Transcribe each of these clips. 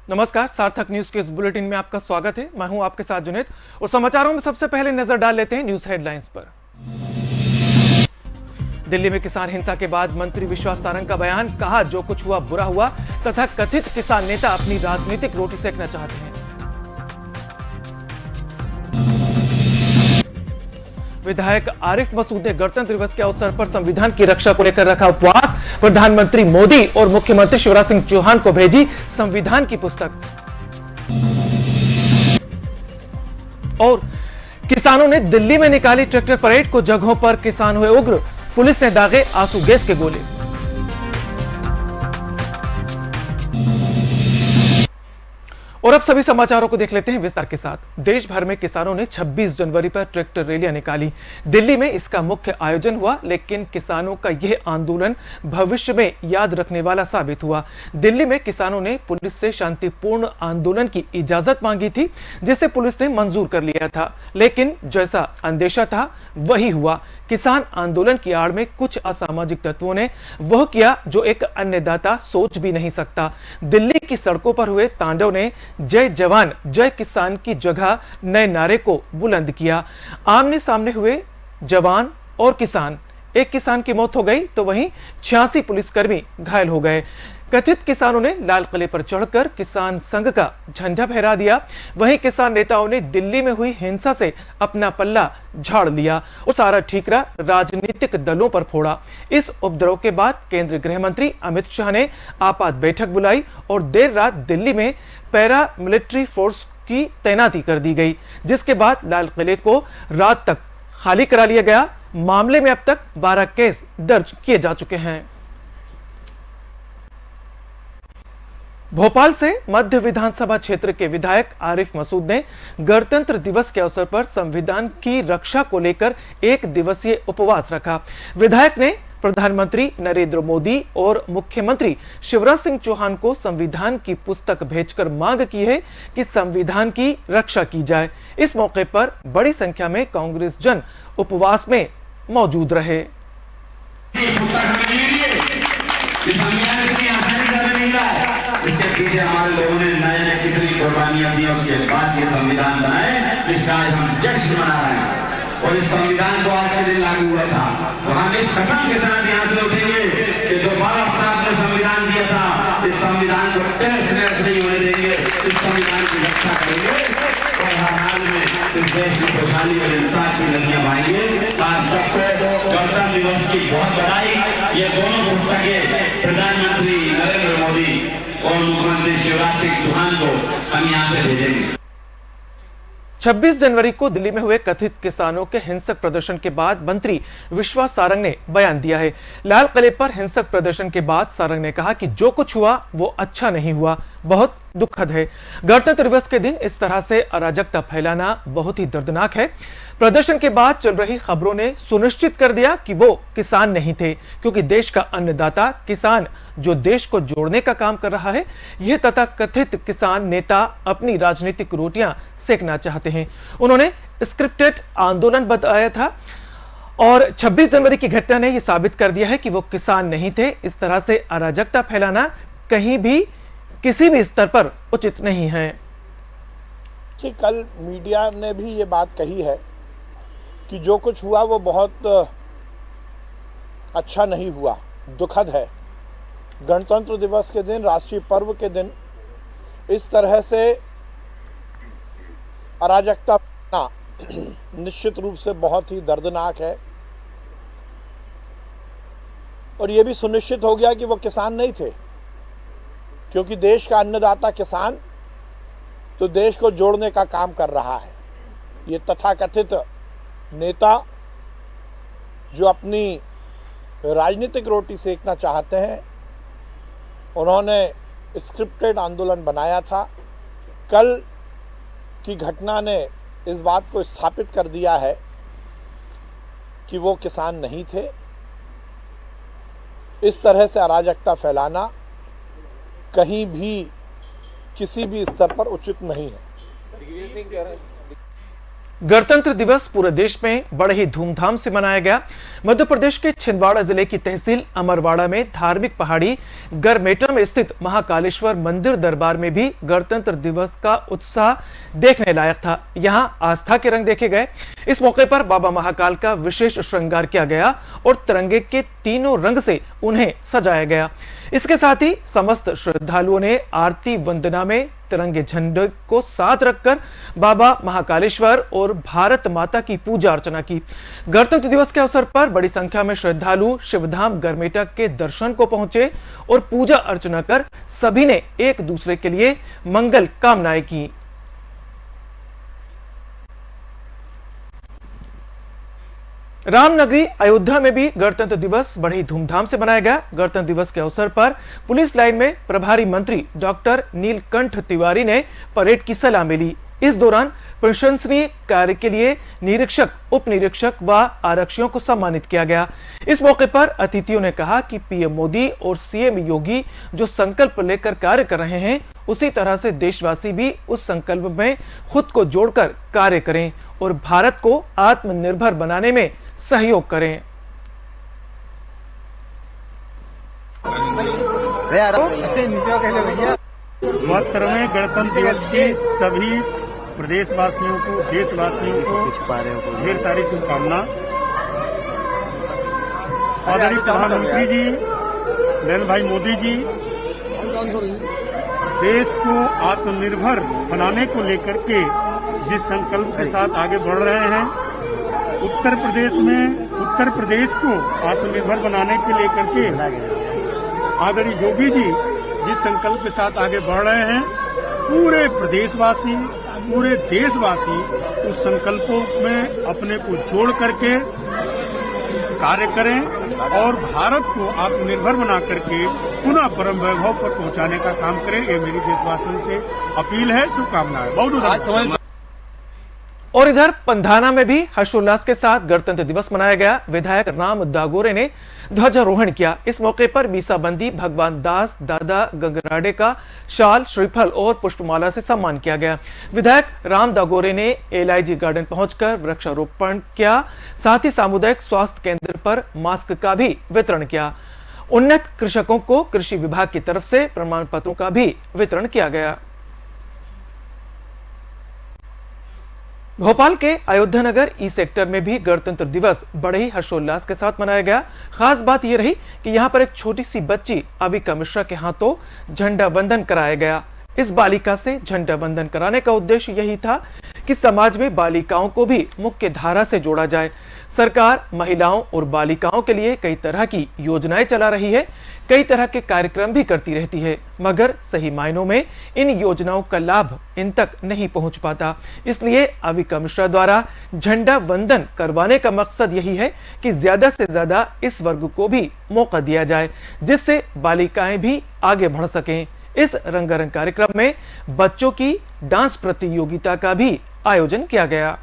नमस्कार, सार्थक न्यूज के इस बुलेटिन में आपका स्वागत है। मैं हूं आपके साथ जुनेद और समाचारों में सबसे पहले नजर डाल लेते हैं न्यूज हेडलाइंस पर। दिल्ली में किसान हिंसा के बाद मंत्री विश्वास सारंग का बयान, कहा जो कुछ हुआ बुरा हुआ तथा कथित किसान नेता अपनी राजनीतिक रोटी सेकना चाहते हैं। विधायक आरिफ मसूद ने गणतंत्र दिवस के अवसर पर संविधान की रक्षा को लेकर रखा उपवास। प्रधानमंत्री मोदी और मुख्यमंत्री शिवराज सिंह चौहान को भेजी संविधान की पुस्तक। और किसानों ने दिल्ली में निकाली ट्रैक्टर परेड, को जगहों पर किसान हुए उग्र, पुलिस ने दागे आंसू गैस के गोले। और अब सभी समाचारों को देख लेते हैं विस्तार के साथ। देश भर में किसानों ने 26 जनवरी पर ट्रैक्टर रैलियां निकाली। दिल्ली में इसका मुख्य आयोजन हुआ, लेकिन किसानों का यह आंदोलन भविष्य में याद रखने वाला साबित हुआ। दिल्ली में किसानों ने पुलिस से शांतिपूर्ण आंदोलन की इजाजत मांगी थी, जिसे पुलिस ने मंजूर कर लिया था, लेकिन जैसा अंदेशा था वही हुआ। किसान आंदोलन की आड़ में कुछ असामाजिक तत्वों ने वह किया जो एक अन्नदाता सोच भी नहीं सकता। दिल्ली की सड़कों पर हुए तांडव ने जय जवान जय किसान की जगह नए नारे को बुलंद किया। आमने सामने हुए जवान और किसान, एक किसान की मौत हो गई तो वहीं 86 पुलिसकर्मी घायल हो गए। कथित किसानों ने लाल किले पर चढ़कर किसान संघ का झंडा फहरा दिया। वहीं किसान नेताओं ने दिल्ली में हुई हिंसा से अपना पल्ला झाड़ लिया और सारा ठीकरा राजनीतिक दलों पर फोड़ा। इस उपद्रव के बाद केंद्रीय गृह मंत्री अमित शाह ने आपात बैठक बुलाई और देर रात दिल्ली में पैरा मिलिट्री फोर्स की तैनाती कर दी गई, जिसके बाद लाल किले को रात तक खाली करा लिया गया। मामले में अब तक 12 केस दर्ज किए जा चुके हैं। भोपाल से मध्य विधानसभा क्षेत्र के विधायक आरिफ मसूद ने गणतंत्र दिवस के अवसर पर संविधान की रक्षा को लेकर 1 दिवसीय उपवास रखा। विधायक ने प्रधानमंत्री नरेंद्र मोदी और मुख्यमंत्री शिवराज सिंह चौहान को संविधान की पुस्तक भेजकर मांग की है कि संविधान की रक्षा की जाए। इस मौके पर बड़ी संख्या में कांग्रेस जन उपवास में मौजूद रहे। इसके पीछे हमारे लोगों ने नए कितनी कुर्बानियां दी, उसके बाद ये संविधान बनाए, जिसका आज हम जश्न मना रहे हैं। और इस संविधान को आज के दिन लागू हुआ था, तो हम इस कसम के साथ यहाँ से उठेंगे कि जो बाबा साहब ने संविधान दिया था, इस संविधान को तहस नहस नहीं होने देंगे, इस संविधान की रक्षा करेंगे और हर हाल में इस देश की खुशहाली और इंसाफ की नदियां बहाएंगे। आप सबको गणतंत्र दिवस की बहुत बधाई। ये दोनों पुस्तकें प्रधानमंत्री नरेंद्र मोदी और मुख्यमंत्री शिवराज सिंह चौहान को हम यहाँ से भेजेंगे। 26 जनवरी को दिल्ली में हुए कथित किसानों के हिंसक प्रदर्शन के बाद मंत्री विश्वास सारंग ने बयान दिया है। लाल किले पर हिंसक प्रदर्शन के बाद सारंग ने कहा कि जो कुछ हुआ वो अच्छा नहीं हुआ, बहुत दुखद है। गणतंत्र दिवस के दिन इस तरह से अराजकता फैलाना बहुत ही दर्दनाक है। प्रदर्शन के बाद चल रही खबरों ने सुनिश्चित कर दिया कि वो किसान नहीं थे, क्योंकि देश का अन्नदाता किसान जो देश को जोड़ने का काम कर रहा है, यह तथा कथित किसान नेता अपनी राजनीतिक रोटियां सेकना चाहते हैं। उन्होंने स्क्रिप्टेड आंदोलन बताया था और 26 जनवरी की घटना ने यह साबित कर दिया है कि वो किसान नहीं थे। इस तरह से अराजकता फैलाना कहीं भी किसी भी स्तर पर उचित नहीं है। कि कल मीडिया ने भी ये बात कही है कि जो कुछ हुआ वो बहुत अच्छा नहीं हुआ, दुखद है। गणतंत्र दिवस के दिन, राष्ट्रीय पर्व के दिन इस तरह से अराजकता निश्चित रूप से बहुत ही दर्दनाक है। और ये भी सुनिश्चित हो गया कि वो किसान नहीं थे, क्योंकि देश का अन्नदाता किसान तो देश को जोड़ने का काम कर रहा है। ये तथाकथित नेता जो अपनी राजनीतिक रोटी सेकना चाहते हैं, उन्होंने स्क्रिप्टेड आंदोलन बनाया था। कल की घटना ने इस बात को स्थापित कर दिया है कि वो किसान नहीं थे। इस तरह से अराजकता फैलाना कहीं भी किसी भी स्तर पर उचित नहीं है। गणतंत्र दिवस पूरे देश में बड़े ही धूमधाम से मनाया गया। मध्य प्रदेश के छिंदवाड़ा जिले की तहसील अमरवाड़ा में धार्मिक पहाड़ी गरमेटा में स्थित महाकालेश्वर मंदिर दरबार में भी गणतंत्र दिवस का उत्साह देखने लायक था। यहां आस्था के रंग देखे गए। इस मौके पर बाबा महाकाल का विशेष श्रृंगार किया गया और तिरंगे के तीनों रंग से उन्हें सजाया गया। इसके साथ ही समस्त श्रद्धालुओं ने आरती वंदना में तिरंगे झंडे को साथ रखकर बाबा महाकालेश्वर और भारत माता की पूजा अर्चना की। गणतंत्र दिवस के अवसर पर बड़ी संख्या में श्रद्धालु शिवधाम गरमेटा के दर्शन को पहुंचे और पूजा अर्चना कर सभी ने एक दूसरे के लिए मंगल कामनाएं की। रामनगरी अयोध्या में भी गणतंत्र दिवस बड़ी धूमधाम से मनाया गया। गणतंत्र दिवस के अवसर पर पुलिस लाइन में प्रभारी मंत्री डॉक्टर नीलकंठ तिवारी ने परेड की सलामी ली। इस दौरान प्रशंसनीय कार्य के लिए निरीक्षक, उप निरीक्षक व आरक्षियों को सम्मानित किया गया। इस मौके पर अतिथियों ने कहा कि पीएम मोदी और सीएम योगी जो संकल्प लेकर कार्य कर रहे हैं, उसी तरह से देशवासी भी उस संकल्प में खुद को जोड़कर कार्य करें और भारत को आत्मनिर्भर बनाने में सहयोग करें। महत्तरवें गणतंत्र दिवस की सभी प्रदेशवासियों को, देशवासियों को ढेर सारी शुभकामना। आदरणीय प्रधानमंत्री जी नरेंद्र भाई मोदी जी देश को आत्मनिर्भर बनाने को लेकर के जिस संकल्प के साथ आगे बढ़ रहे हैं, उत्तर प्रदेश को आत्मनिर्भर बनाने के लेकर के आदरणीय योगी जी जिस संकल्प के साथ आगे बढ़ रहे हैं, पूरे प्रदेशवासी, पूरे देशवासी उस संकल्पों में अपने को जोड़ करके कार्य करें और भारत को आत्मनिर्भर बना करके पुनः परम वैभव पर पहुंचाने का काम करें। ये मेरी देशवासियों से अपील है। शुभकामनाएं। बहुत और इधर पंधाना में भी हर्षोल्लास के साथ गणतंत्र दिवस मनाया गया। विधायक राम दागोरे ने ध्वजारोहण किया। इस मौके पर मीसाबंदी भगवान दास दादा गंगराडे का शाल, श्रीफल और पुष्पमाला से सम्मान किया गया। विधायक राम दागोरे ने एलआईजी गार्डन पहुंचकर वृक्षारोपण किया। साथ ही सामुदायिक स्वास्थ्य केंद्र पर मास्क का भी वितरण किया। उन्नत कृषकों को कृषि विभाग की तरफ से प्रमाण पत्रों का भी वितरण किया गया। भोपाल के अयोध्या नगर ई सेक्टर में भी गणतंत्र दिवस बड़े ही हर्षोल्लास के साथ मनाया गया। खास बात यह रही कि यहां पर एक छोटी सी बच्ची अविका मिश्रा के हाथों झंडा वंदन कराया गया। इस बालिका से झंडा वंदन कराने का उद्देश्य यही था कि समाज में बालिकाओं को भी मुख्य धारा से जोड़ा जाए। सरकार महिलाओं और बालिकाओं के लिए कई तरह की योजनाएं चला रही है, कई तरह के कार्यक्रम भी करती रहती है, मगर सही मायनों में इन योजनाओं का लाभ इन तक नहीं पहुंच पाता। इसलिए अविका मिश्रा द्वारा झंडा वंदन करवाने का मकसद यही है कि ज्यादा से ज्यादा इस वर्ग को भी मौका दिया जाए, जिससे बालिकाएं भी आगे बढ़ सकें। इस रंगारंग कार्यक्रम में बच्चों की डांस प्रतियोगिता का भी आयोजन किया गया।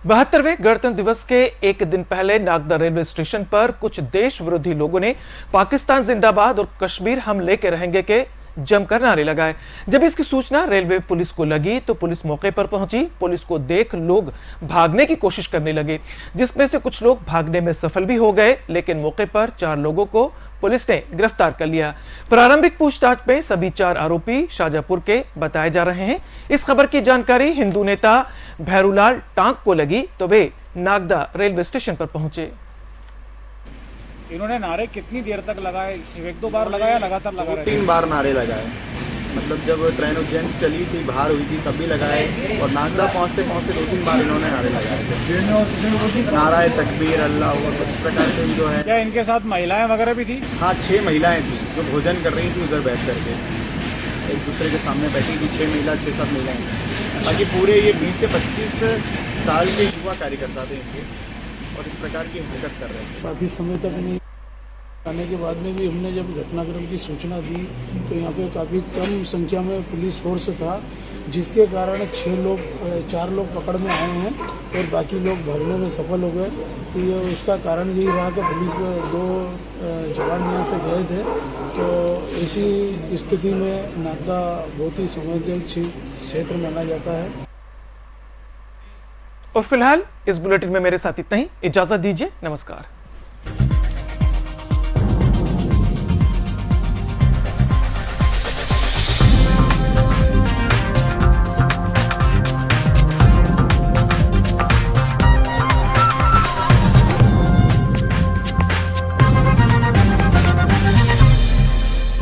बहत्तरवें गणतंत्र दिवस के एक दिन पहले नागदा रेलवे स्टेशन पर कुछ देश विरोधी लोगों ने पाकिस्तान जिंदाबाद और कश्मीर हम लेके रहेंगे के जमकर नारे लगाए। जब इसकी सूचना रेलवे पुलिस को लगी तो पुलिस मौके पर पहुंची। पुलिस को देख लोग भागने की कोशिश करने लगे, जिसमें से कुछ लोग भागने में सफल भी हो गए, लेकिन मौके पर 4 लोगों को पुलिस ने गिरफ्तार कर लिया। प्रारंभिक पूछताछ में सभी 4 आरोपी शाजापुर के बताए जा रहे हैं। इस खबर की जानकारी हिंदू नेता भैरूलाल टांक को लगी तो वे नागदा रेलवे स्टेशन पर पहुंचे। इन्होंने नारे कितनी देर तक लगाए? 1-2 बार लगाया, लगातार लगा रहे? 3 बार नारे लगाए। मतलब जब ट्रेन उज्जैन चली थी, बाहर हुई थी, तब भी लगाए और नागदा पहुँचते 2-3 बार इन्होंने नारे लगाए थे। नाराए तकबीर, अल्लाह और इस प्रकार से जो है। क्या इनके साथ महिलाएं वगैरह भी थी? हाँ, 6 महिलाएं थी जो भोजन कर रही थी उधर बैठ करके। एक दूसरे के सामने बैठी थी 6-7 महिलाएं। बाकी पूरे ये 20 से 25 साल के युवा कार्यकर्ता थे इनके, और इस प्रकार की हरकत कर रहे थे। काफ़ी समय तक नहीं आने के बाद में भी हमने जब घटनाक्रम की सूचना दी तो यहाँ पे काफ़ी कम संख्या में पुलिस फोर्स था, जिसके कारण 4 लोग पकड़ में आए हैं और बाकी लोग भागने में सफल हो गए। तो ये उसका कारण यही रहा कि पुलिस में 2 जवान यहाँ से गए थे। तो इसी स्थिति में नागदा बहुत ही संवेदनशील क्षेत्र माना जाता है। और फिलहाल इस बुलेटिन में मेरे साथ इतना ही। इजाजत दीजिए, नमस्कार।